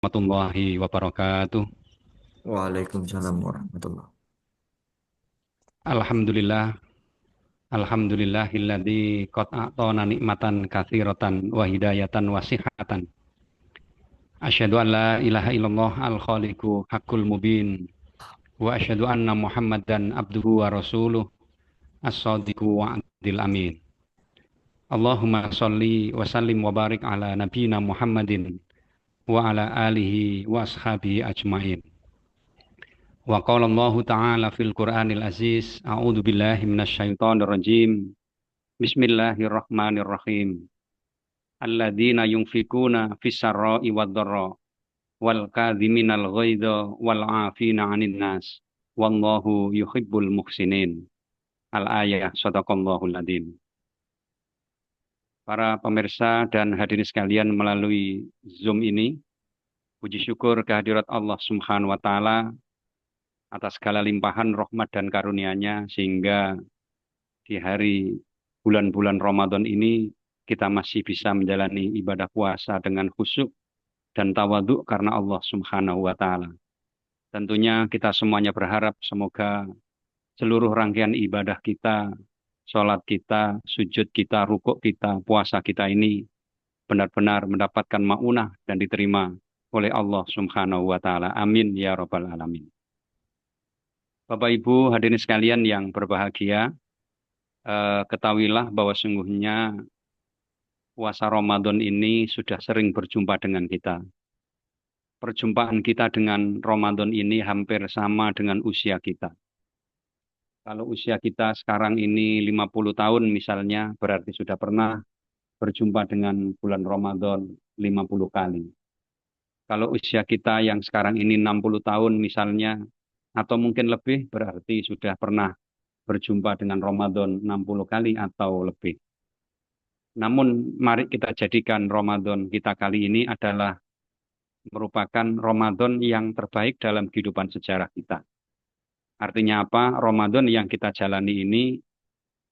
Warahmatullahi wabarakatuh. Waalaikumsalam warahmatullah. Alhamdulillah, alhamdulillahilladzi qad a'tana nikmatan katsiratan wa hidayatan wa sihhatan. Asyhadu an la ilaha illallah al-khaliqu haqqul mubin wa asyhadu anna Muhammadan abduhu wa rasuluh as-sadiqu wa adil amin. Allahumma shalli wa sallim wa barik ala nabiyyina Muhammadin wa ala alihi wa ashabihi ajmain. Wa qala Allah ta'ala fil Qur'anil Aziz, a'udzu billahi minasyaitonir rajim. Bismillahirrahmanirrahim. Alladzina yunfikuna fis sarra'i wad dharra wal kadhiminal ghaidha wal 'afina 'anil nas wallahu yuhibbul muhsinin. Al-ayah sadaqallahul adzim. Para pemirsa dan hadirin sekalian melalui Zoom ini, puji syukur kehadirat Allah Subhanahu wa taala atas segala limpahan rahmat dan karunia-Nya sehingga di hari bulan-bulan Ramadan ini kita masih bisa menjalani ibadah puasa dengan khusyuk dan tawaduk karena Allah Subhanahu wa taala. Tentunya kita semuanya berharap semoga seluruh rangkaian ibadah kita, sholat kita, sujud kita, rukuk kita, puasa kita ini benar-benar mendapatkan maunah dan diterima oleh Allah Subhanahu wa taala. Amin ya rabbal alamin. Bapak Ibu hadirin sekalian yang berbahagia, ketahuilah bahwa sungguhnya puasa Ramadan ini sudah sering berjumpa dengan kita. Perjumpaan kita dengan Ramadan ini hampir sama dengan usia kita. Kalau usia kita sekarang ini 50 tahun misalnya, berarti sudah pernah berjumpa dengan bulan Ramadan 50 kali. Kalau usia kita yang sekarang ini 60 tahun misalnya, atau mungkin lebih, berarti sudah pernah berjumpa dengan Ramadan 60 kali atau lebih. Namun mari kita jadikan Ramadan kita kali ini adalah merupakan Ramadan yang terbaik dalam kehidupan sejarah kita. Artinya apa? Ramadan yang kita jalani ini,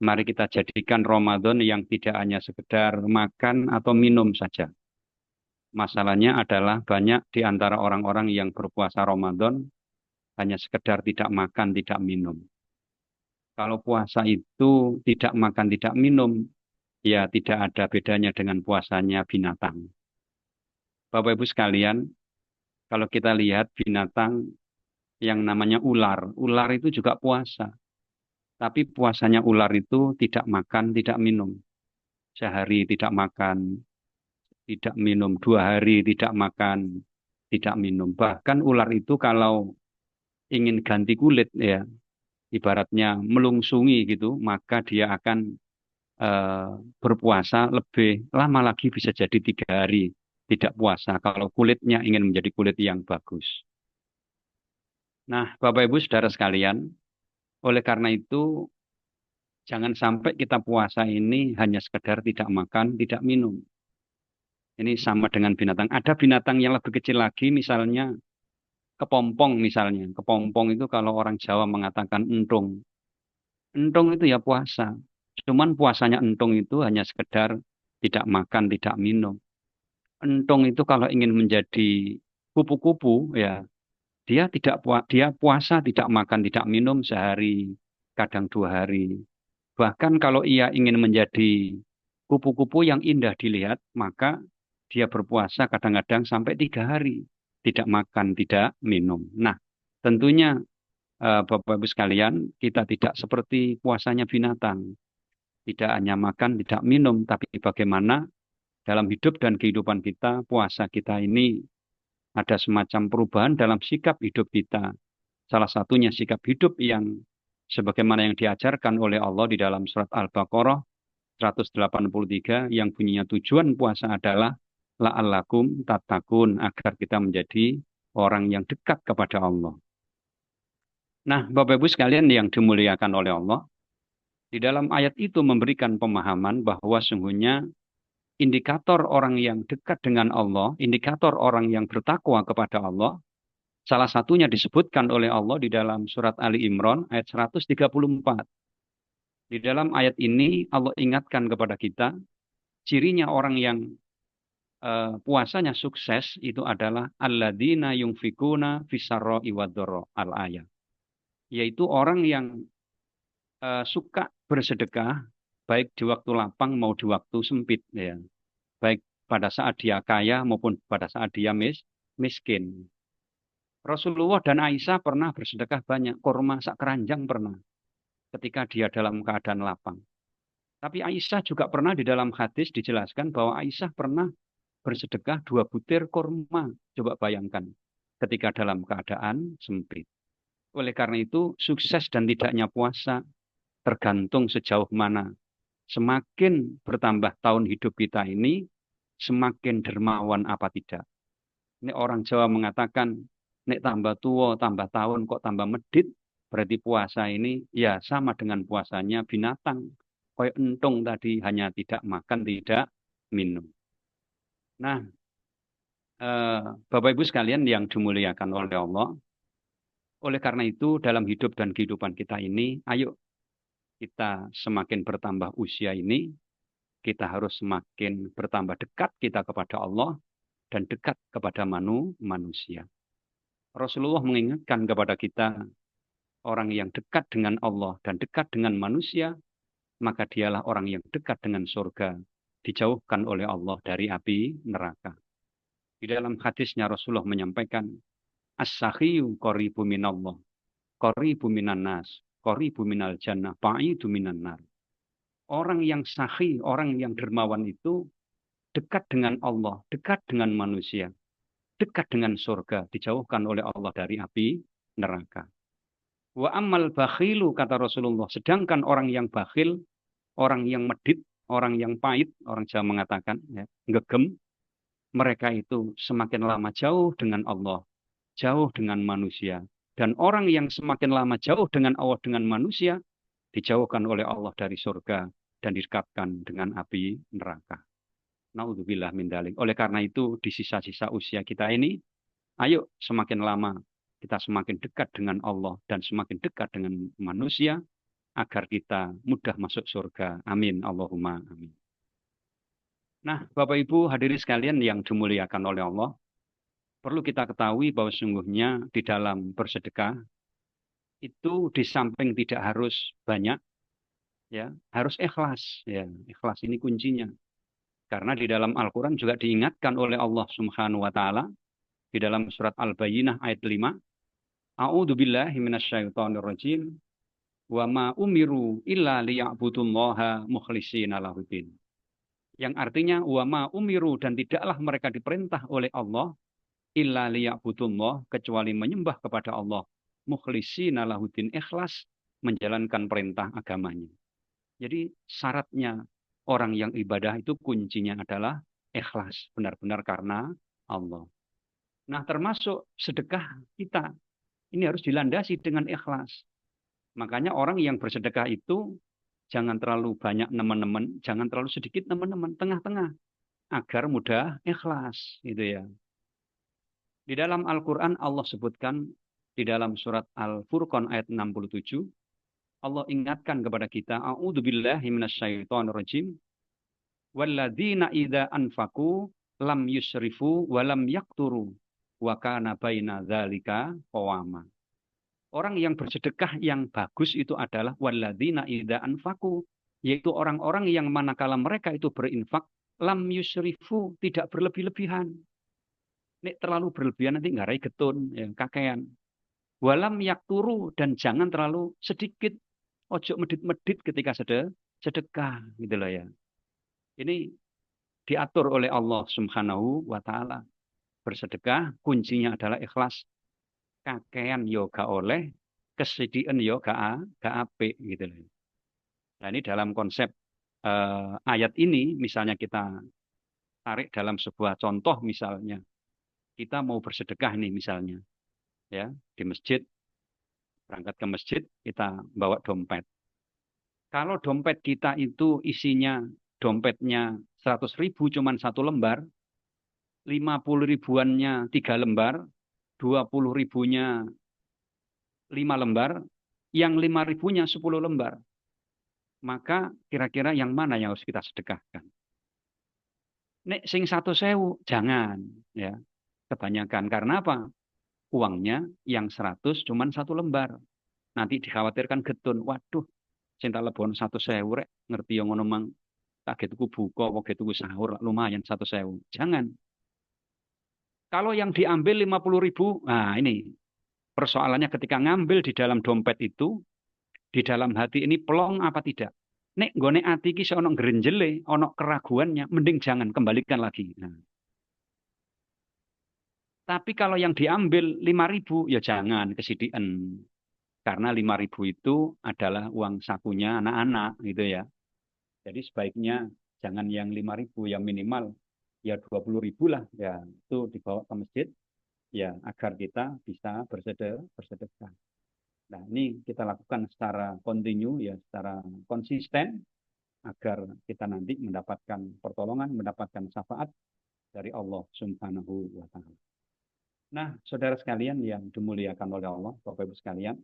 mari kita jadikan Ramadan yang tidak hanya sekedar makan atau minum saja. Masalahnya adalah banyak di antara orang-orang yang berpuasa Ramadan hanya sekedar tidak makan, tidak minum. Kalau puasa itu tidak makan, tidak minum, ya tidak ada bedanya dengan puasanya binatang. Bapak Ibu sekalian, kalau kita lihat binatang yang namanya ular, ular itu juga puasa. Tapi puasanya ular itu tidak makan, tidak minum. Sehari tidak makan, tidak minum. 2 hari tidak makan, tidak minum. Bahkan ular itu kalau ingin ganti kulit ya, ibaratnya melungsungi gitu, maka dia akan eh, berpuasa lebih lama lagi, bisa jadi 3 hari tidak puasa kalau kulitnya ingin menjadi kulit yang bagus. Nah, Bapak Ibu Saudara sekalian, oleh karena itu jangan sampai kita puasa ini hanya sekedar tidak makan, tidak minum. Ini sama dengan binatang. Ada binatang yang lebih kecil lagi, misalnya kepompong misalnya. Kepompong itu kalau orang Jawa mengatakan entung. Entung itu ya puasa. Cuman puasanya entung itu hanya sekedar tidak makan, tidak minum. Entung itu kalau ingin menjadi kupu-kupu ya, dia puasa tidak makan tidak minum sehari, kadang 2 hari. Bahkan kalau ia ingin menjadi kupu-kupu yang indah dilihat, maka dia berpuasa kadang-kadang sampai 3 hari tidak makan tidak minum. Nah, tentunya Bapak Ibu sekalian, kita tidak seperti puasanya binatang, tidak hanya makan tidak minum, tapi bagaimana dalam hidup dan kehidupan kita, puasa kita ini ada semacam perubahan dalam sikap hidup kita. Salah satunya sikap hidup yang sebagaimana yang diajarkan oleh Allah di dalam surat Al-Baqarah 183 yang bunyinya tujuan puasa adalah la'allakum tattaqun, agar kita menjadi orang yang dekat kepada Allah. Nah, Bapak Ibu sekalian yang dimuliakan oleh Allah, di dalam ayat itu memberikan pemahaman bahwa sungguhnya indikator orang yang dekat dengan Allah, indikator orang yang bertakwa kepada Allah, salah satunya disebutkan oleh Allah di dalam surat Ali Imran ayat 134. Di dalam ayat ini Allah ingatkan kepada kita, cirinya orang yang puasanya sukses itu adalah alladzina yunfikuna fisarra'i wad-dharra al-ayat. Yaitu orang yang suka bersedekah baik di waktu lapang mau di waktu sempit ya. Baik pada saat dia kaya maupun pada saat dia miskin. Rasulullah dan Aisyah pernah bersedekah banyak, kurma sak keranjang pernah ketika dia dalam keadaan lapang. Tapi Aisyah juga pernah di dalam hadis dijelaskan bahwa Aisyah pernah bersedekah 2 butir kurma. Coba bayangkan ketika dalam keadaan sempit. Oleh karena itu, sukses dan tidaknya puasa tergantung sejauh mana. Semakin bertambah tahun hidup kita ini, semakin dermawan apa tidak. Ini orang Jawa mengatakan, nek tambah tua, tambah tahun, kok tambah medit, berarti puasa ini ya sama dengan puasanya binatang. Kayak entung tadi, hanya tidak makan, tidak minum. Nah, Bapak Ibu sekalian yang dimuliakan oleh Allah, oleh karena itu dalam hidup dan kehidupan kita ini, ayo kita semakin bertambah usia ini, kita harus semakin bertambah dekat kita kepada Allah dan dekat kepada manusia. Rasulullah mengingatkan kepada kita, orang yang dekat dengan Allah dan dekat dengan manusia, maka dialah orang yang dekat dengan surga, dijauhkan oleh Allah dari api neraka. Di dalam hadisnya Rasulullah menyampaikan, as-sakhiyu qaribu minallah, qaribu minan nas, qaribu minal jannah, ba'idu minan nar. Orang yang sakhi, orang yang dermawan itu dekat dengan Allah, dekat dengan manusia, dekat dengan surga, dijauhkan oleh Allah dari api neraka. Wa ammal bakhilu, kata Rasulullah, sedangkan orang yang bakhil, orang yang medit, orang yang pahit, orang Jawa mengatakan, ya, gegem, mereka itu semakin lama jauh dengan Allah, jauh dengan manusia. Dan orang yang semakin lama jauh dengan Allah, dengan manusia, dijauhkan oleh Allah dari surga dan didekatkan dengan api neraka. Naudzubillah min dzalik. Oleh karena itu, di sisa-sisa usia kita ini, ayo semakin lama kita semakin dekat dengan Allah dan semakin dekat dengan manusia agar kita mudah masuk surga. Amin. Allahumma amin. Nah, Bapak Ibu hadirin sekalian yang dimuliakan oleh Allah, perlu kita ketahui bahwa sungguhnya di dalam bersedekah itu di samping tidak harus banyak, ya, harus ikhlas. Ya, ikhlas ini kuncinya. Karena di dalam Al-Quran juga diingatkan oleh Allah Subhanahu wa Ta'ala di dalam surat Al-Bayyinah ayat 5, A'udzu billahi minasyaitonir rajim, wa ma umiru illa liya'budullaha mukhlishina lahuddin. Yang artinya wa ma umiru, dan tidaklah mereka diperintah oleh Allah illa liya'budullah, kecuali menyembah kepada Allah mukhlishina lahuddin, ikhlas menjalankan perintah agamanya. Jadi syaratnya orang yang ibadah itu kuncinya adalah ikhlas, benar-benar karena Allah. Nah, termasuk sedekah kita ini harus dilandasi dengan ikhlas. Makanya orang yang bersedekah itu jangan terlalu banyak teman-teman, jangan terlalu sedikit teman-teman, tengah-tengah, agar mudah ikhlas, gitu ya. Di dalam Al-Quran Allah sebutkan di dalam surat Al-Furqan ayat 67, Allah ingatkan kepada kita, A'udzu billahi minasyaitonir rajim, walladzina idza anfaqu lam yusrifu wa lam yaqturu wa kana baina dzalika qawama. Orang yang bersedekah yang bagus itu adalah walladzina idza anfaqu, yaitu orang-orang yang manakala mereka itu berinfak lam yusrifu, tidak berlebih-lebihan. Nek terlalu berlebihan nanti ngarai getun, ya, kakean. Walam yakturu, dan jangan terlalu sedikit. Ojo medit-medit ketika sedekah, gitu loh ya. Ini diatur oleh Allah Subhanahu wa Ta'ala. Bersedekah kuncinya adalah ikhlas. Kakean yo gak oleh, kesedihan yo gak apik, gitu loh. Nah, ini dalam konsep ayat ini, misalnya kita tarik dalam sebuah contoh, misalnya kita mau bersedekah nih misalnya, ya, di masjid, berangkat ke masjid, kita bawa dompet. Kalau dompet kita itu isinya, dompetnya 100.000 cuman 1 lembar, 50 ribuannya 3 lembar, 20 ribunya 5 lembar, yang 5 ribunya 10 lembar. Maka kira-kira yang mana yang harus kita sedekahkan? Nek sing 100.000 jangan ya. Kebanyakan karena apa? Uangnya yang 100 cuman satu lembar. Nanti dikhawatirkan getun. Waduh, cinta lebon 100.000 rek. Ngerti yang ngono mang kaget tuku buka, kaget tuku sahur lumayan 100.000. Jangan. Kalau yang diambil 50.000, nah ini persoalannya ketika ngambil di dalam dompet itu, di dalam hati ini plong apa tidak? Nek nggone ati ki ono ngrenjele, ono keraguannya, mending jangan kembalikan lagi. Nah, tapi kalau yang diambil 5.000 ya jangan kesidian. Karena 5.000 itu adalah uang sakunya anak-anak gitu ya. Jadi sebaiknya jangan yang 5.000, yang minimal ya 20.000 lah ya, itu dibawa ke masjid ya agar kita bisa bersedekah. Nah, ini kita lakukan secara kontinu ya, secara konsisten agar kita nanti mendapatkan pertolongan, mendapatkan syafaat dari Allah Subhanahu wa taala. Nah, saudara sekalian yang dimuliakan oleh Allah, Bapak Ibu sekalian,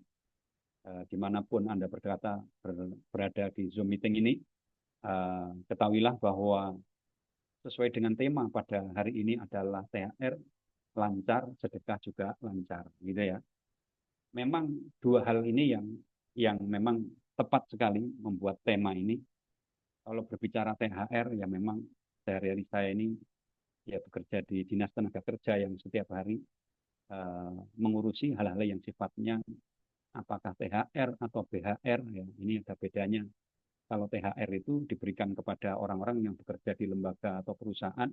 dimanapun Anda berada di Zoom meeting ini, ketahuilah bahwa sesuai dengan tema pada hari ini adalah THR lancar, sedekah juga lancar, gitu ya. Memang dua hal ini yang memang tepat sekali membuat tema ini. Kalau berbicara THR, ya memang sehari-hari saya ini ya bekerja di Dinas Tenaga Kerja yang setiap hari mengurusi hal-hal yang sifatnya apakah THR atau BHR, ya ini ada bedanya. Kalau THR itu diberikan kepada orang-orang yang bekerja di lembaga atau perusahaan.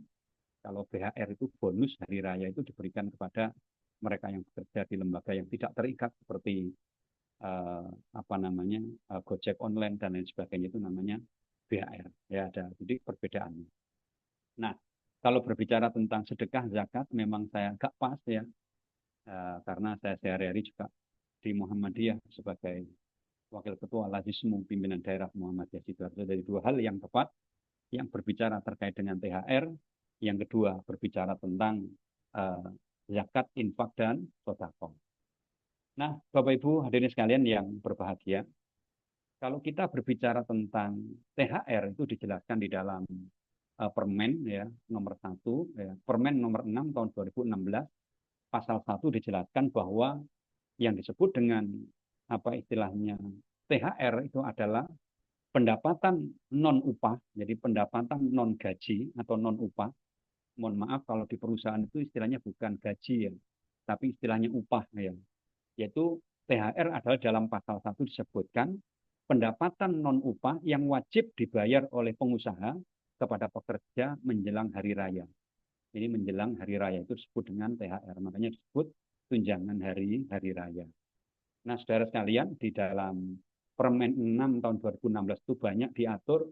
Kalau BHR itu bonus hari raya itu diberikan kepada mereka yang bekerja di lembaga yang tidak terikat seperti apa namanya Gojek online dan lain sebagainya, itu namanya BHR. Ya ada jadi perbedaannya. Nah, kalau berbicara tentang sedekah zakat memang saya agak pas ya, karena saya sehari-hari juga di Muhammadiyah sebagai Wakil Ketua Lazismu Pimpinan Daerah Muhammadiyah Sidoarjo. Dari dua hal yang tepat, yang berbicara terkait dengan THR, yang kedua berbicara tentang zakat, infak, dan sodako. Nah, Bapak Ibu hadirin sekalian yang berbahagia, kalau kita berbicara tentang THR itu dijelaskan di dalam Permen ya nomor 1, ya, Permen nomor 6 tahun 2016, pasal 1 dijelaskan bahwa yang disebut dengan apa istilahnya THR itu adalah pendapatan non upah, jadi pendapatan non gaji atau non upah. Mohon maaf kalau di perusahaan itu istilahnya bukan gaji ya, tapi istilahnya upah ya. Yaitu THR adalah dalam pasal 1 disebutkan pendapatan non upah yang wajib dibayar oleh pengusaha kepada pekerja menjelang hari raya. Ini menjelang hari raya itu disebut dengan THR, makanya disebut tunjangan hari raya. Nah, saudara sekalian, di dalam Permen 6 tahun 2016 itu banyak diatur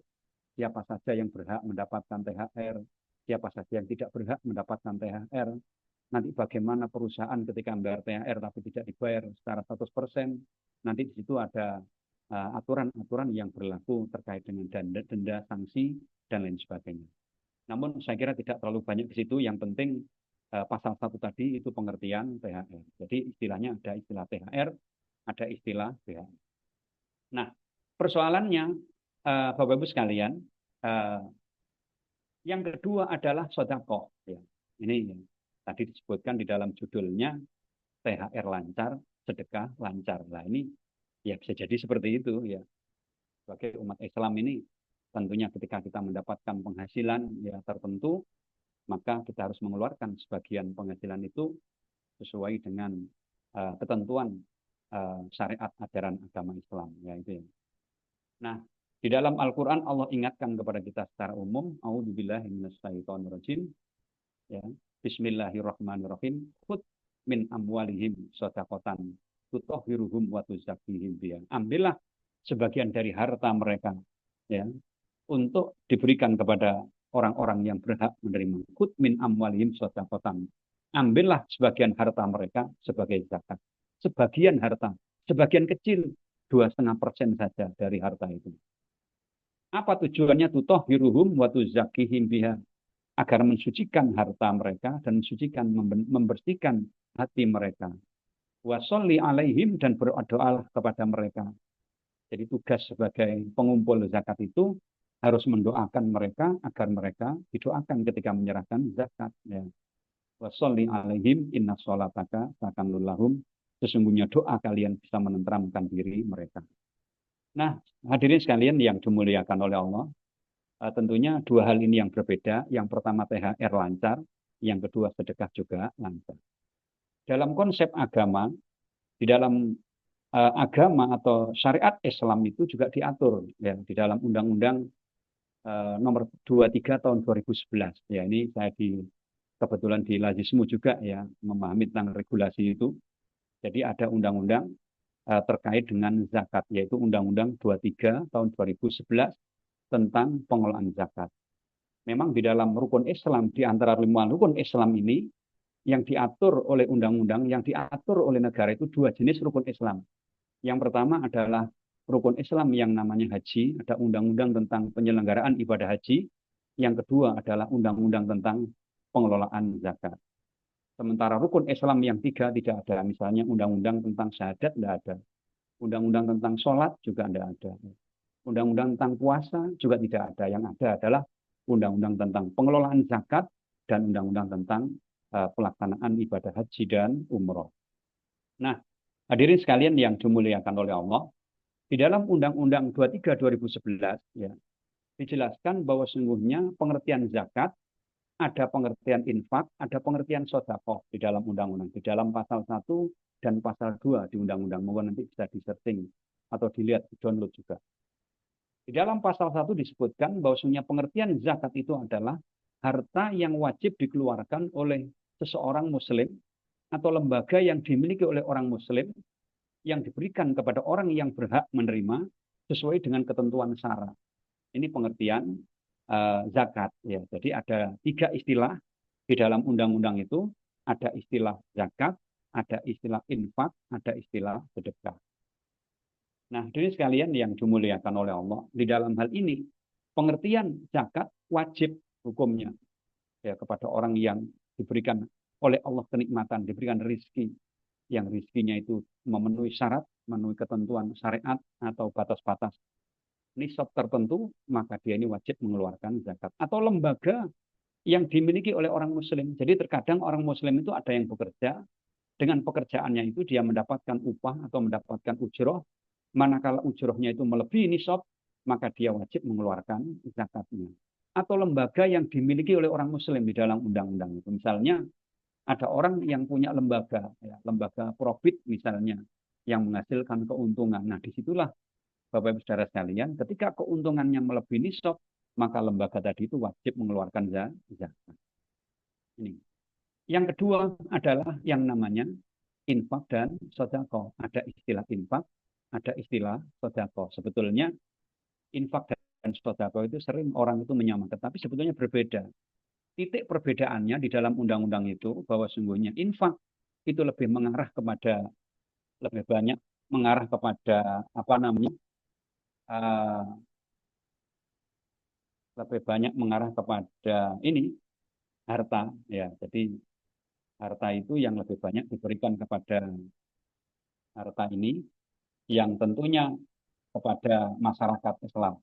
siapa saja yang berhak mendapatkan THR, siapa saja yang tidak berhak mendapatkan THR. Nanti bagaimana perusahaan ketika membayar THR tapi tidak dibayar secara 100%, nanti di situ ada aturan-aturan yang berlaku terkait dengan denda, sanksi, dan lain sebagainya. Namun saya kira tidak terlalu banyak di situ, yang penting pasal 1 tadi itu pengertian THR. Jadi istilahnya ada istilah THR, ada istilah BHR. Nah, persoalannya Bapak Ibu sekalian, yang kedua adalah sodako. Ya. Ini tadi disebutkan di dalam judulnya THR lancar, sedekah lancar. Nah ini ya bisa jadi seperti itu ya. Sebagai umat Islam ini tentunya ketika kita mendapatkan penghasilan ya tertentu, maka kita harus mengeluarkan sebagian penghasilan itu sesuai dengan ketentuan syariat ajaran agama Islam ya itu ya. Nah, di dalam Al-Qur'an Allah ingatkan kepada kita secara umum, a'udzubillahi minasyaitonirrajim ya. Bismillahirrahmanirrahim. Khudz min amwalihim shadaqatan tutahhiruhum wa tuzakkihim biha. Ambillah sebagian dari harta mereka ya untuk diberikan kepada orang-orang yang berhak menerima. Khudz min amwalihim shadaqatan. Ambillah sebagian harta mereka sebagai zakat. Sebagian harta, sebagian kecil, 2,5% saja dari harta itu. Apa tujuannya? Tutahhiruhum wa tuzakkihim biha, agar mensucikan harta mereka dan mensucikan, membersihkan hati mereka. Wa sholli alaihim, dan berdoa kepada mereka. Jadi tugas sebagai pengumpul zakat itu harus mendoakan mereka agar mereka didoakan ketika menyerahkan zakat. Ya. Washolli alaihim inna sholataka sakanun lahum. Sesungguhnya doa kalian bisa menenteramkan diri mereka. Nah, hadirin sekalian yang dimuliakan oleh Allah, tentunya dua hal ini yang berbeda. Yang pertama THR lancar, yang kedua sedekah juga lancar. Dalam konsep agama, di dalam agama atau syariat Islam itu juga diatur ya di dalam Undang-Undang nomor 23 tahun 2011. Ya, ini saya kebetulan di Lazismu juga ya memahami tentang regulasi itu. Jadi ada undang-undang terkait dengan zakat, yaitu Undang-Undang 23 tahun 2011 tentang pengelolaan zakat. Memang di dalam rukun Islam, di antara 5 rukun Islam ini, yang diatur oleh undang-undang, yang diatur oleh negara itu 2 jenis rukun Islam. Yang pertama adalah rukun Islam yang namanya haji, ada undang-undang tentang penyelenggaraan ibadah haji. Yang kedua adalah undang-undang tentang pengelolaan zakat. Sementara rukun Islam yang 3 tidak ada, misalnya undang-undang tentang syahadat tidak ada, undang-undang tentang sholat juga tidak ada, undang-undang tentang puasa juga tidak ada. Yang ada adalah undang-undang tentang pengelolaan zakat dan undang-undang tentang pelaksanaan ibadah haji dan umroh. Nah, hadirin sekalian yang dimuliakan oleh Allah, di dalam Undang-Undang 23 2011 ya, dijelaskan bahwa sungguhnya pengertian zakat, ada pengertian infak, ada pengertian sedekah di dalam undang-undang. Di dalam pasal 1 dan pasal 2 di undang-undang. Mungkin nanti bisa di-searching atau dilihat, di-download juga. Di dalam pasal 1 disebutkan bahwa sungguhnya pengertian zakat itu adalah harta yang wajib dikeluarkan oleh seseorang muslim atau lembaga yang dimiliki oleh orang muslim yang diberikan kepada orang yang berhak menerima sesuai dengan ketentuan syarat. Ini pengertian zakat. Ya. Jadi ada 3 istilah di dalam undang-undang itu. Ada istilah zakat, ada istilah infak, ada istilah sedekah. Nah, ini sekalian yang dimuliakan oleh Allah, di dalam hal ini pengertian zakat wajib hukumnya ya kepada orang yang diberikan oleh Allah kenikmatan, diberikan rizki, yang rizkinya itu memenuhi syarat, memenuhi ketentuan syariat atau batas-batas nisab tertentu, maka dia ini wajib mengeluarkan zakat. Atau lembaga yang dimiliki oleh orang muslim. Jadi terkadang orang muslim itu ada yang bekerja, dengan pekerjaannya itu dia mendapatkan upah atau mendapatkan ujroh. Manakala ujrohnya itu melebihi nisab, maka dia wajib mengeluarkan zakatnya. Atau lembaga yang dimiliki oleh orang muslim di dalam undang-undang itu. Misalnya ada orang yang punya lembaga, ya, lembaga profit misalnya, yang menghasilkan keuntungan. Nah, disitulah Bapak Ibu Saudara sekalian, ketika keuntungannya melebihi nisab, maka lembaga tadi itu wajib mengeluarkan zakat. Ini. Yang kedua adalah yang namanya infak dan sedekah. Ada istilah infak, ada istilah sedekah. Sebetulnya infak dan sedekah itu sering orang itu menyamakan, tapi sebetulnya berbeda. Titik perbedaannya di dalam undang-undang itu bahwa sungguhnya infak itu lebih mengarah kepada lebih banyak mengarah kepada apa namanya lebih banyak mengarah kepada ini harta ya. Jadi harta itu yang lebih banyak diberikan kepada harta ini yang tentunya kepada masyarakat Islam.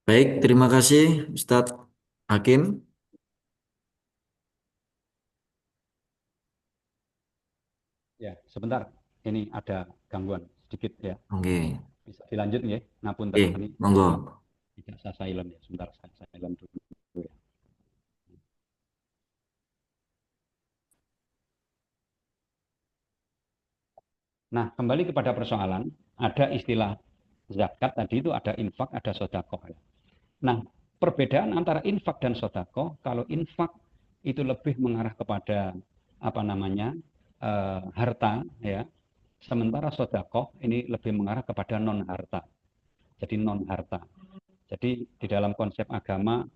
Baik, terima kasih Ustadz Hakim. Ya, sebentar. Ini ada gangguan sedikit ya. Oke, Bisa dilanjut ya. Ngapunten oke, ini monggo. tidak saya silent ya. Sebentar saya silent dulu ya. Nah, kembali kepada persoalan, ada istilah zakat tadi itu ada infak, ada sodakoh. Nah, perbedaan antara infak dan sodakoh, kalau infak itu lebih mengarah kepada apa namanya harta, ya. Sementara sodakoh ini lebih mengarah kepada non harta. Jadi non harta. Jadi di dalam konsep agama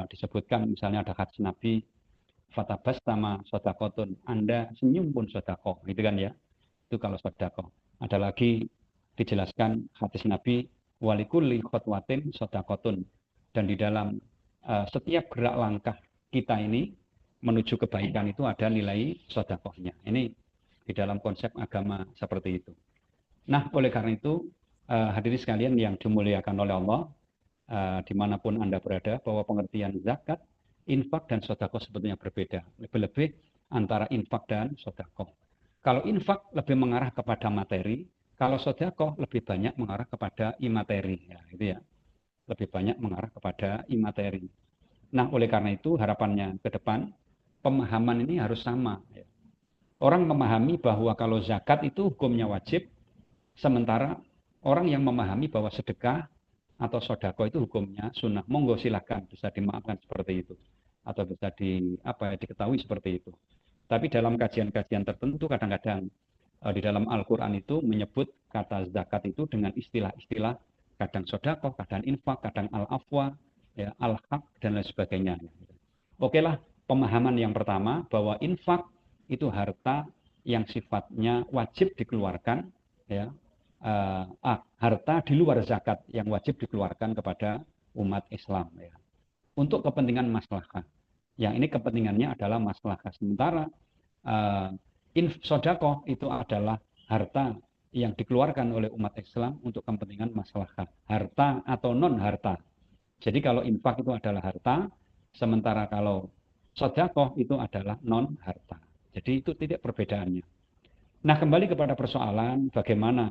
disebutkan misalnya ada hadis Nabi fatabas sama sodakotun. Anda senyum pun sodakoh, gitu kan ya. Itu kalau sodakoh. Ada lagi dijelaskan hadis Nabi walikulli khotwatin sodakotun. Dan di dalam setiap gerak langkah kita ini menuju kebaikan itu ada nilai sodakohnya. Ini di dalam konsep agama seperti itu. Nah, oleh karena itu, hadirin sekalian yang dimuliakan oleh Allah, dimanapun Anda berada, bahwa pengertian zakat, infak, dan sodakoh sebetulnya berbeda. Lebih-lebih antara infak dan sodakoh. Kalau infak lebih mengarah kepada materi, kalau sodakoh lebih banyak mengarah kepada imateri. Ya, itu ya. Lebih banyak mengarah kepada imateri. Nah, oleh karena itu harapannya ke depan, pemahaman ini harus sama. Ya. Orang memahami bahwa kalau zakat itu hukumnya wajib, sementara orang yang memahami bahwa sedekah atau sodako itu hukumnya sunnah. Monggo silahkan bisa dimaafkan seperti itu. Atau bisa diketahui seperti itu. Tapi dalam kajian-kajian tertentu kadang-kadang di dalam Al-Quran itu menyebut kata zakat itu dengan istilah-istilah kadang sodako, kadang infak, kadang al-afwa, ya, al-haq, dan lain sebagainya. Oke lah, pemahaman yang pertama bahwa infak itu harta yang sifatnya wajib dikeluarkan, ya, harta di luar zakat yang wajib dikeluarkan kepada umat Islam, ya, untuk kepentingan maslahah. Yang ini kepentingannya adalah maslahah. Sementara uh, sodakoh itu adalah harta yang dikeluarkan oleh umat Islam untuk kepentingan maslahah. Harta atau non harta. Jadi kalau infak itu adalah harta, sementara kalau sodakoh itu adalah non harta. Jadi itu titik perbedaannya. Nah, kembali kepada persoalan bagaimana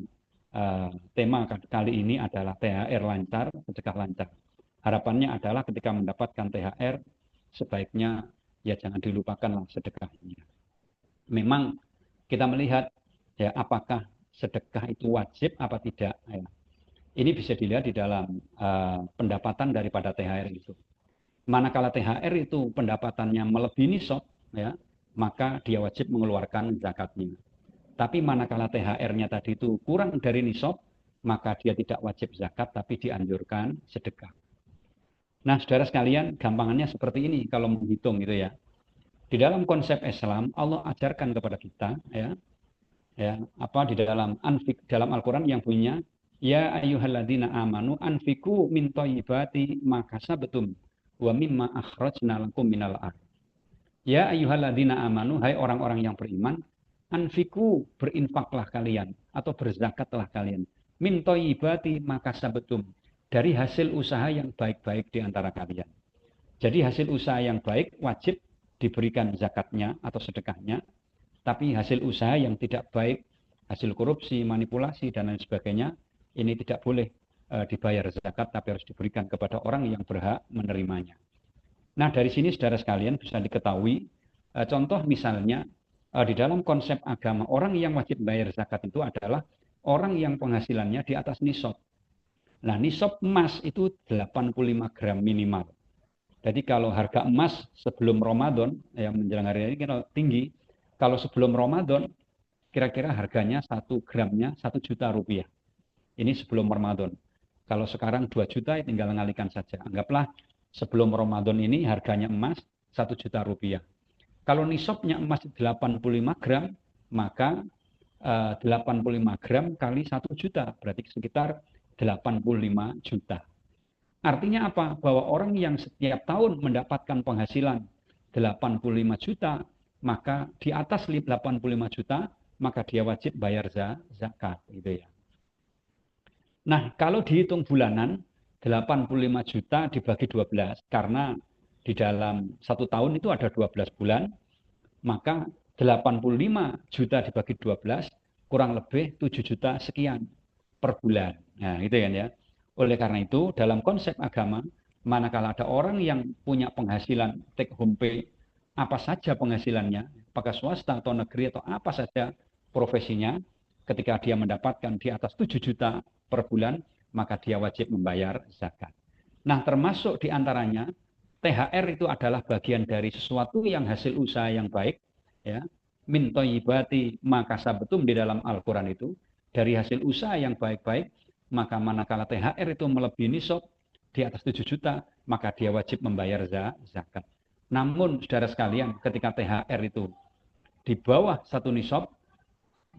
tema kali ini adalah THR lancar, sedekah lancar. Harapannya adalah ketika mendapatkan THR, sebaiknya ya jangan dilupakanlah sedekahnya. Memang kita melihat ya apakah sedekah itu wajib apa tidak. Ya. Ini bisa dilihat di dalam pendapatan daripada THR itu. Manakala THR itu pendapatannya melebihi nisab, ya, maka dia wajib mengeluarkan zakatnya. Tapi manakala THR-nya tadi itu kurang dari nisab, maka dia tidak wajib zakat, tapi dianjurkan sedekah. Nah, saudara sekalian, gampangannya seperti ini kalau menghitung gitu ya. Di dalam konsep Islam, Allah ajarkan kepada kita, dalam Al-Quran yang punya, ya ayyuhalladzina amanu anfiku min thayyibati ma kasabtum wa mimma akhrajna lakum minal ardh. Ya ayyuhalladzina amanu, hai orang-orang yang beriman, anfiku, berinfaklah kalian atau berzakatlah kalian. Min thayyibati ma kasabtum, dari hasil usaha yang baik-baik di antara kalian. Jadi hasil usaha yang baik wajib diberikan zakatnya atau sedekahnya, tapi hasil usaha yang tidak baik, hasil korupsi, manipulasi, dan lain sebagainya, ini tidak boleh dibayar zakat, tapi harus diberikan kepada orang yang berhak menerimanya. Nah, dari sini saudara sekalian bisa diketahui, contoh misalnya, di dalam konsep agama, orang yang wajib bayar zakat itu adalah orang yang penghasilannya di atas nisab. Nah, nisab emas itu 85 gram minimal. Jadi kalau harga emas sebelum Ramadan, yang menjelang hari ini tinggi, kalau sebelum Ramadan, kira-kira harganya 1 gramnya 1 juta rupiah. Ini sebelum Ramadan. Kalau sekarang 2 juta, tinggal mengalihkan saja. Anggaplah sebelum Ramadan ini harganya emas 1 juta rupiah. Kalau nisabnya emas 85 gram, maka 85 gram kali 1 juta, berarti sekitar 85 juta. Artinya apa? Bahwa orang yang setiap tahun mendapatkan penghasilan 85 juta, maka di atas 85 juta, maka dia wajib bayar zakat. Gitu ya. Nah, kalau dihitung bulanan, 85 juta dibagi 12, karena di dalam 1 tahun itu ada 12 bulan, maka 85 juta dibagi 12, kurang lebih 7 juta sekian per bulan. Nah, gitu kan ya. Oleh karena itu, dalam konsep agama, manakala ada orang yang punya penghasilan take home pay, apa saja penghasilannya, apakah swasta atau negeri atau apa saja profesinya, ketika dia mendapatkan di atas 7 juta per bulan, maka dia wajib membayar zakat. Nah, termasuk di antaranya, THR itu adalah bagian dari sesuatu yang hasil usaha yang baik, ya. Min thayyibati ma kasabtum di dalam Al-Quran itu, dari hasil usaha yang baik-baik, maka manakala THR itu melebihi nisab di atas 7 juta, maka dia wajib membayar zakat. Namun, saudara sekalian, ketika THR itu di bawah 1 nisab,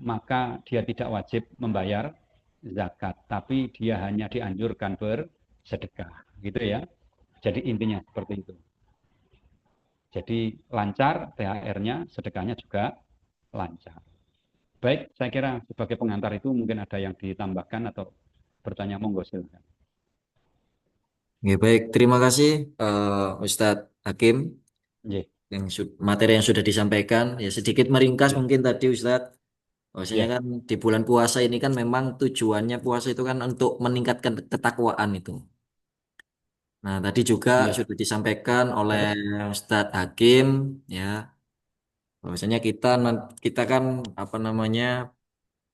maka dia tidak wajib membayar zakat, tapi dia hanya dianjurkan bersedekah, gitu ya. Jadi intinya seperti itu. Jadi lancar THR-nya, sedekahnya juga lancar. Baik, saya kira sebagai pengantar itu mungkin ada yang ditambahkan atau bertanya, monggo silakan. Ya, baik, terima kasih Ustadz Hakim Nggih, yang materi yang sudah disampaikan. Ya, sedikit meringkas nggih, mungkin tadi Ustadz. Bahwasanya nggih, kan di bulan puasa ini kan memang tujuannya puasa itu kan untuk meningkatkan ketakwaan itu. Nah, tadi juga nggih. sudah disampaikan oleh Terus, Ustadz Hakim, ya, bahwasanya kita kan apa namanya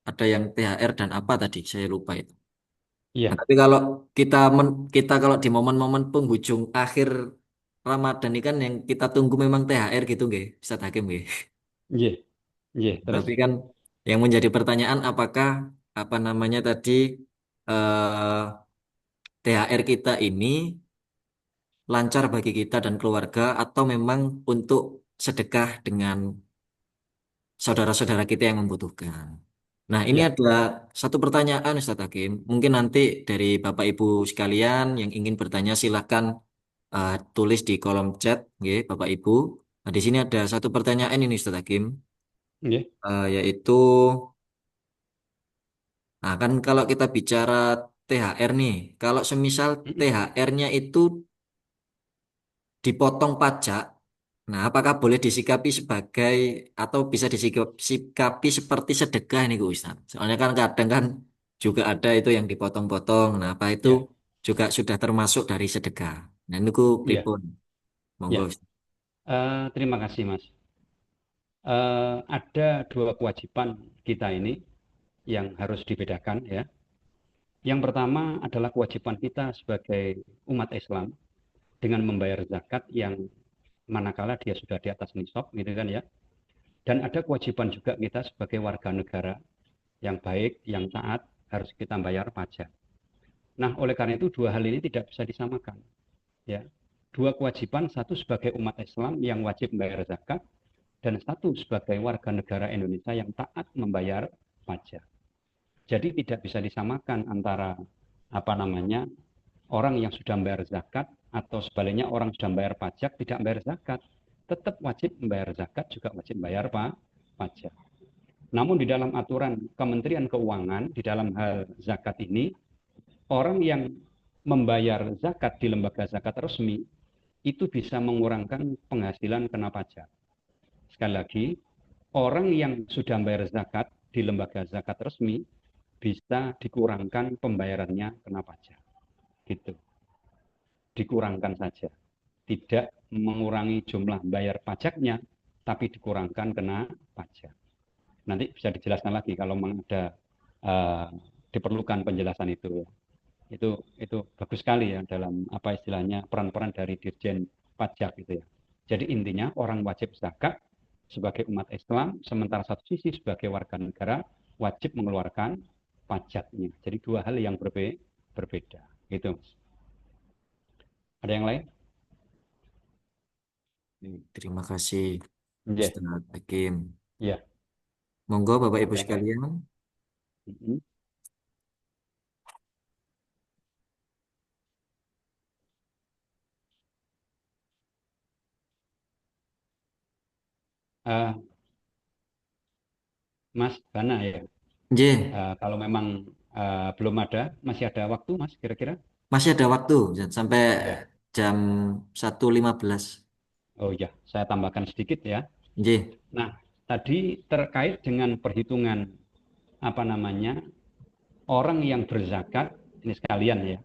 ada yang THR dan apa tadi saya lupa itu. Nah, iya, tapi kalau kita kalau di momen-momen penghujung akhir Ramadan ini kan yang kita tunggu memang THR gitu nggih, Ustadz Hakim nggih. nggih, nggih. Terus, Tapi kan yang menjadi pertanyaan apakah apa namanya tadi eh, THR kita ini lancar bagi kita dan keluarga atau memang untuk sedekah dengan saudara-saudara kita yang membutuhkan. Nah, ini ya, ada satu pertanyaan Ustadz Hakim. Mungkin nanti dari Bapak Ibu sekalian yang ingin bertanya silahkan tulis di kolom chat, nggih, Bapak Ibu. Nah, di sini ada satu pertanyaan ini Ustadz Hakim, nggih, yaitu, nah kan kalau kita bicara THR nih, kalau semisal mm, THR-nya itu dipotong pajak, nah apakah boleh disikapi sebagai atau bisa disikapi seperti sedekah nih Gus Ustaz? Soalnya kan kadang kan juga ada itu yang dipotong-potong. Nah, apa itu ya, juga sudah termasuk dari sedekah? Nah, ini ku ya, pripun? Monggo ya. Ustaz. Terima kasih, Mas. Ada dua kewajiban kita ini yang harus dibedakan ya. Yang pertama adalah kewajiban kita sebagai umat Islam dengan membayar zakat yang manakala dia sudah di atas nisab gitu kan ya. Dan ada kewajiban juga kita sebagai warga negara yang baik, yang taat, harus kita bayar pajak. Nah, oleh karena itu dua hal ini tidak bisa disamakan ya. Dua kewajiban, satu sebagai umat Islam yang wajib membayar zakat dan satu sebagai warga negara Indonesia yang taat membayar pajak. Jadi tidak bisa disamakan antara apa namanya orang yang sudah membayar zakat atau sebaliknya orang sudah membayar pajak tidak membayar zakat. Tetap wajib membayar zakat juga wajib membayar pajak. Namun di dalam aturan Kementerian Keuangan di dalam hal zakat ini orang yang membayar zakat di lembaga zakat resmi itu bisa mengurangkan penghasilan kena pajak. Sekali lagi, orang yang sudah membayar zakat di lembaga zakat resmi bisa dikurangkan pembayarannya kena pajak. Gitu. Dikurangkan saja. Tidak mengurangi jumlah bayar pajaknya, tapi dikurangkan kena pajak. Nanti bisa dijelaskan lagi kalau memang ada uh, diperlukan penjelasan itu. Itu bagus sekali ya dalam apa istilahnya peran-peran dari Dirjen Pajak gitu ya. Jadi intinya orang wajib zakat sebagai umat Islam, sementara satu sisi sebagai warga negara wajib mengeluarkan pajaknya. Jadi dua hal yang berbeda. Gitu. Ada yang lain? Terima kasih Iya, Ustadz Hakim. iya. Monggo Bapak Ibu Ada yang lain? sekalian. Mm-mm. Uh, Mas Bana ya. Nggih, Kalau memang belum ada, masih ada waktu Mas kira-kira? masih ada waktu sampai Ya. jam 1.15. Oh ya, saya tambahkan sedikit ya. Nggih. Nah, tadi terkait dengan perhitungan apa namanya orang yang berzakat ini sekalian ya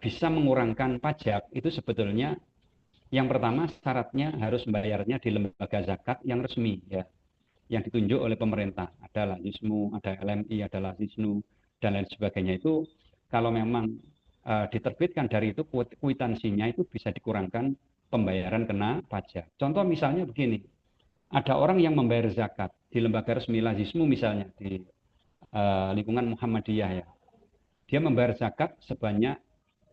bisa mengurangkan pajak itu sebetulnya yang pertama syaratnya harus membayarnya di lembaga zakat yang resmi ya yang ditunjuk oleh pemerintah ada Lazismu, ada LMI, ada Lazisnu dan lain sebagainya itu kalau memang diterbitkan dari itu kuitansinya itu bisa dikurangkan pembayaran kena pajak. Contoh misalnya begini, ada orang yang membayar zakat di lembaga resmi Lazismu misalnya di lingkungan Muhammadiyah ya. Dia membayar zakat sebanyak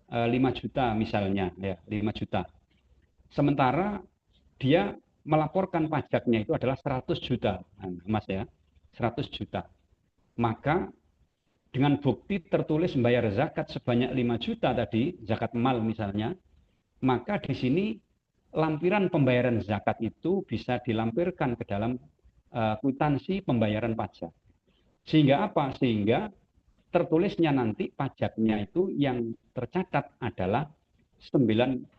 5 juta misalnya ya, 5 juta. Sementara dia melaporkan pajaknya itu adalah 100 juta, Mas ya. 100 juta. Maka dengan bukti tertulis membayar zakat sebanyak 5 juta tadi, zakat mal misalnya, maka di sini lampiran pembayaran zakat itu bisa dilampirkan ke dalam kwitansi pembayaran pajak. Sehingga apa? Sehingga tertulisnya nanti pajaknya itu yang tercatat adalah 95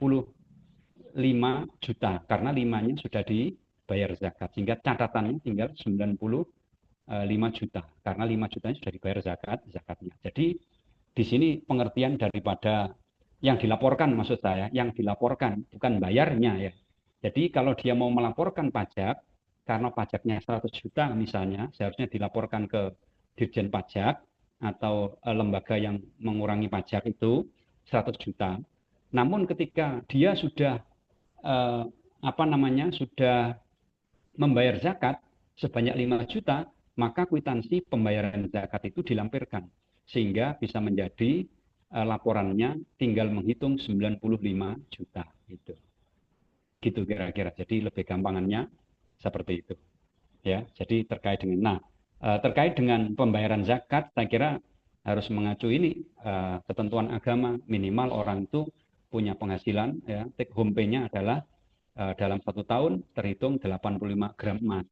juta karena 5-nya sudah dibayar zakat. Sehingga catatannya tinggal 95 juta karena 5 jutanya sudah dibayar zakatnya. Jadi di sini pengertian daripada yang dilaporkan, maksud saya, yang dilaporkan bukan bayarnya ya. Jadi kalau dia mau melaporkan pajak, karena pajaknya 100 juta misalnya, seharusnya dilaporkan ke Dirjen Pajak atau lembaga yang mengurangi pajak itu 100 juta. Namun ketika dia sudah sudah membayar zakat sebanyak 5 juta, maka kwitansi pembayaran zakat itu dilampirkan sehingga bisa menjadi laporannya tinggal menghitung 95 juta gitu. Gitu kira-kira. Jadi lebih gampangannya seperti itu. Ya, jadi terkait dengan terkait dengan pembayaran zakat saya kira harus mengacu ini ketentuan agama minimal orang itu punya penghasilan ya, take home pay-nya adalah dalam 1 tahun terhitung 85 gram emas.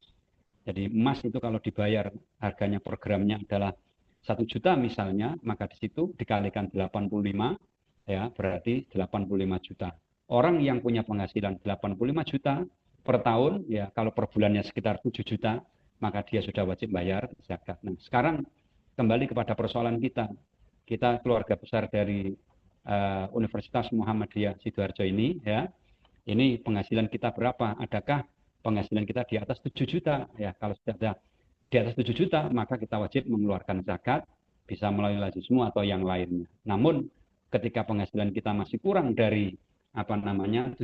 Jadi emas itu kalau dibayar harganya per gramnya adalah 1 juta misalnya, maka di situ dikalikan 85 ya berarti 85 juta. Orang yang punya penghasilan 85 juta per tahun ya kalau per bulannya sekitar 7 juta, maka dia sudah wajib bayar zakat. Nah, sekarang kembali kepada persoalan kita. Kita keluarga besar dari Universitas Muhammadiyah Sidoarjo ini ya. Ini penghasilan kita berapa? Adakah penghasilan kita di atas 7 juta? Ya, kalau sudah ada di atas 7 juta, maka kita wajib mengeluarkan zakat, bisa melalui lazismu atau yang lainnya. Namun, ketika penghasilan kita masih kurang dari 7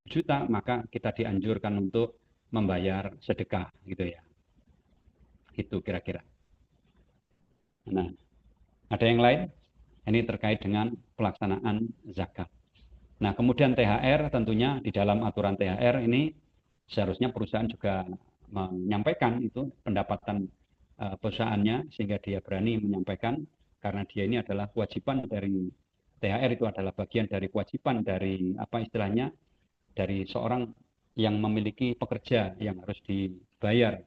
juta, maka kita dianjurkan untuk membayar sedekah, gitu ya. Itu kira-kira. Nah, ada yang lain? Ini terkait dengan pelaksanaan zakat. Nah, kemudian THR tentunya di dalam aturan THR ini seharusnya perusahaan juga menyampaikan itu pendapatan perusahaannya sehingga dia berani menyampaikan karena dia ini adalah kewajiban dari THR itu adalah bagian dari kewajiban dari apa istilahnya dari seorang yang memiliki pekerja yang harus dibayar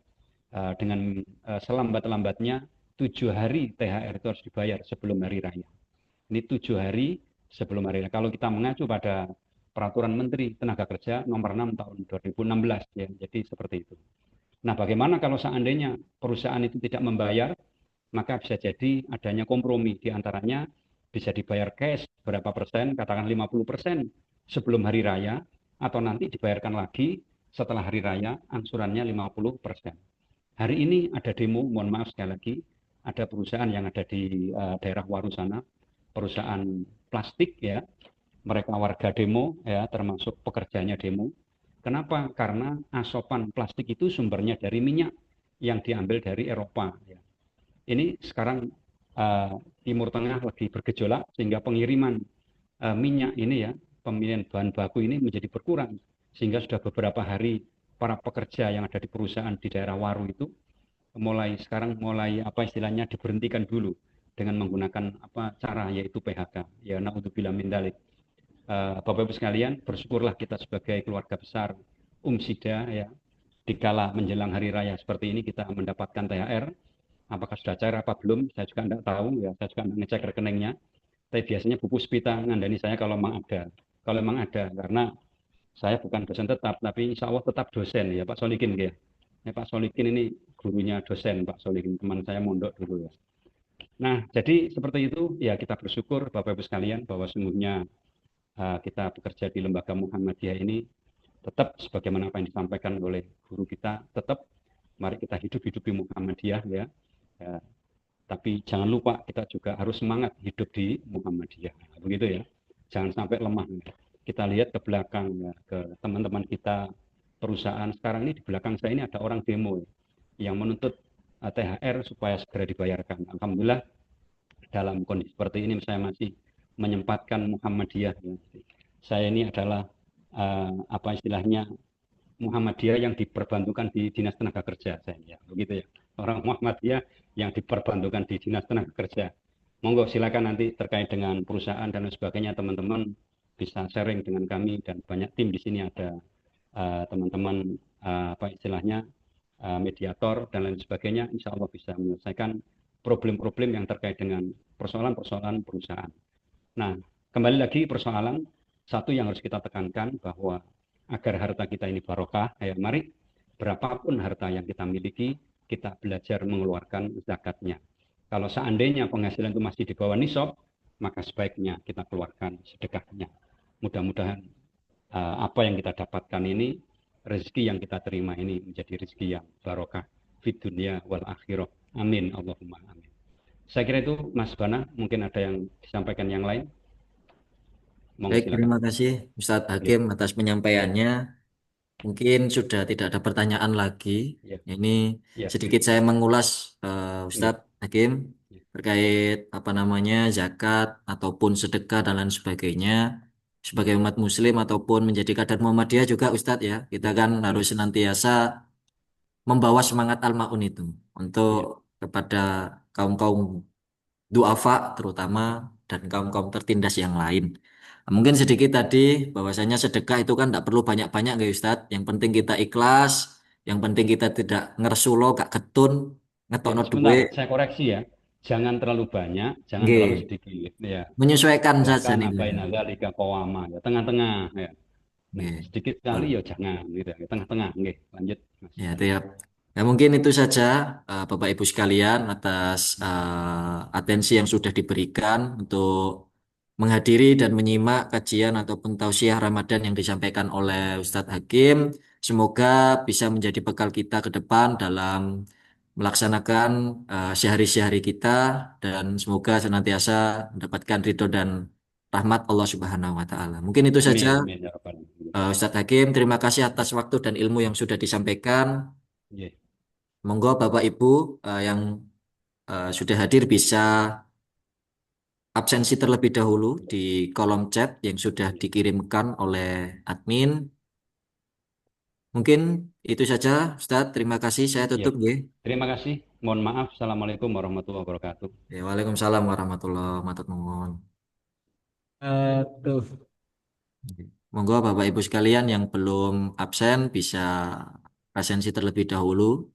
dengan selambat-lambatnya 7 hari THR itu harus dibayar sebelum hari raya. Ini 7 hari sebelum hari raya. Kalau kita mengacu pada Peraturan Menteri Tenaga Kerja nomor 6 tahun 2016 ya. Jadi seperti itu. Nah, bagaimana kalau seandainya perusahaan itu tidak membayar, maka bisa jadi adanya kompromi di antaranya bisa dibayar cash berapa persen, katakan 50% sebelum hari raya atau nanti dibayarkan lagi setelah hari raya angsurannya 50%. Hari ini ada demo, mohon maaf sekali lagi, ada perusahaan yang ada di daerah Waru sana, perusahaan plastik ya, mereka warga demo ya termasuk pekerjanya demo. Kenapa? Karena asopan plastik itu sumbernya dari minyak yang diambil dari Eropa ya. Ini sekarang Timur Tengah lagi bergejolak sehingga pengiriman minyak ini ya, pemilihan bahan baku ini menjadi berkurang sehingga sudah beberapa hari para pekerja yang ada di perusahaan di daerah Waru itu mulai apa istilahnya diberhentikan dulu dengan menggunakan apa cara yaitu PHK ya naudzubillah min dzalik. Bapak Ibu sekalian, bersyukurlah kita sebagai keluarga besar Umsida ya, dikala menjelang hari raya seperti ini kita mendapatkan THR. Apakah sudah cair apa belum? Saya juga tidak tahu ya, saya juga tidak ngecek rekeningnya. Tapi biasanya Bu Puspita ngandani saya kalau memang ada. Kalau memang ada, karena saya bukan dosen tetap, tapi insya Allah tetap dosen ya Pak Solikin ya. Ya, Pak Solikin ini gurunya dosen Pak Solikin, teman saya mondok dulu ya. Nah, jadi seperti itu ya kita bersyukur Bapak Ibu sekalian bahwa sungguhnya kita bekerja di lembaga Muhammadiyah ini tetap sebagaimana apa yang disampaikan oleh guru kita, tetap mari kita hidup di Muhammadiyah ya. Ya. Tapi jangan lupa kita juga harus semangat hidup di Muhammadiyah. Begitu ya. Jangan sampai lemah. Kita lihat ke belakang ya, ke teman-teman kita perusahaan sekarang ini di belakang saya ini ada orang demo ya, yang menuntut THR supaya segera dibayarkan. Alhamdulillah dalam kondisi seperti ini saya masih menyempatkan Muhammadiyah. Saya ini adalah apa istilahnya Muhammadiyah yang diperbantukan di Dinas Tenaga Kerja saya ya, begitu ya. seorang Muhammadiyah yang diperbantukan di Dinas Tenaga Kerja. Monggo silakan nanti terkait dengan perusahaan dan lain sebagainya teman-teman bisa sharing dengan kami dan banyak tim di sini ada teman-teman apa istilahnya mediator dan lain sebagainya, insya Allah bisa menyelesaikan problem-problem yang terkait dengan persoalan-persoalan perusahaan. Nah, kembali lagi persoalan satu yang harus kita tekankan bahwa agar harta kita ini barokah, ya mari berapapun harta yang kita miliki, kita belajar mengeluarkan zakatnya. Kalau seandainya penghasilan itu masih di bawah nisab, maka sebaiknya kita keluarkan sedekahnya. Mudah-mudahan apa yang kita dapatkan ini, rezeki yang kita terima ini menjadi rezeki yang barokah fid dunia wal akhirah. Amin. Allahumma amin. Saya kira itu Mas Bana, mungkin ada yang disampaikan yang lain. Monggo Baik, silakan. terima kasih Ustadz Ya, Hakim atas ya, penyampaiannya. Mungkin sudah tidak ada pertanyaan lagi. ya, Ini ya, sedikit saya mengulas ya, Ustadz Hakim ya, terkait apa namanya zakat ataupun sedekah dan lain sebagainya. Sebagai umat Muslim ataupun menjadi kader Muhammadiyah juga Ustadz ya, kita ya, kan harus ya, senantiasa membawa semangat al-ma'un itu untuk ya. kepada kaum-kaum duafa terutama dan kaum-kaum tertindas yang lain. Nah, mungkin sedikit tadi bahwasanya sedekah itu kan tidak perlu banyak-banyak nggak Ustadz. Yang penting kita ikhlas, yang penting kita tidak ngersulo, gak ketun, Ya, ngetokno sebentar, duit. saya koreksi ya. Jangan terlalu banyak, jangan terlalu Nggih, sedikit. Ya, menyesuaikan saja wakana nih. baina dzalika qawama. Ya, tengah-tengah. Ya. Nah, Nggih, sedikit sekali betul. ya jangan gitu. Ya, tengah-tengah. Nggih, lanjut Mas Ya, Bana. tiap. Ya, mungkin itu saja Bapak Ibu sekalian atas atensi yang sudah diberikan untuk menghadiri dan menyimak kajian ataupun tausiah Ramadan yang disampaikan oleh Ustadz Hakim. Semoga bisa menjadi bekal kita ke depan dalam melaksanakan sehari-sehari kita dan semoga senantiasa mendapatkan ridho dan rahmat Allah Subhanahu wa taala. Mungkin itu saja Amin, amin ya rabbal alamin. Ustadz Hakim, terima kasih atas waktu dan ilmu yang sudah disampaikan. Nggih, Monggo Bapak Ibu yang sudah hadir bisa absensi terlebih dahulu di kolom chat yang sudah nggih, dikirimkan oleh admin. Mungkin itu saja, Ustadz. Terima kasih. Saya nggih. tutup, nggih. Terima kasih. Mohon maaf. Assalamualaikum warahmatullahi wabarakatuh. Ya, Waalaikumsalam warahmatullahi wabarakatuh. Tuh. Monggo Bapak Ibu sekalian yang belum absen bisa absensi terlebih dahulu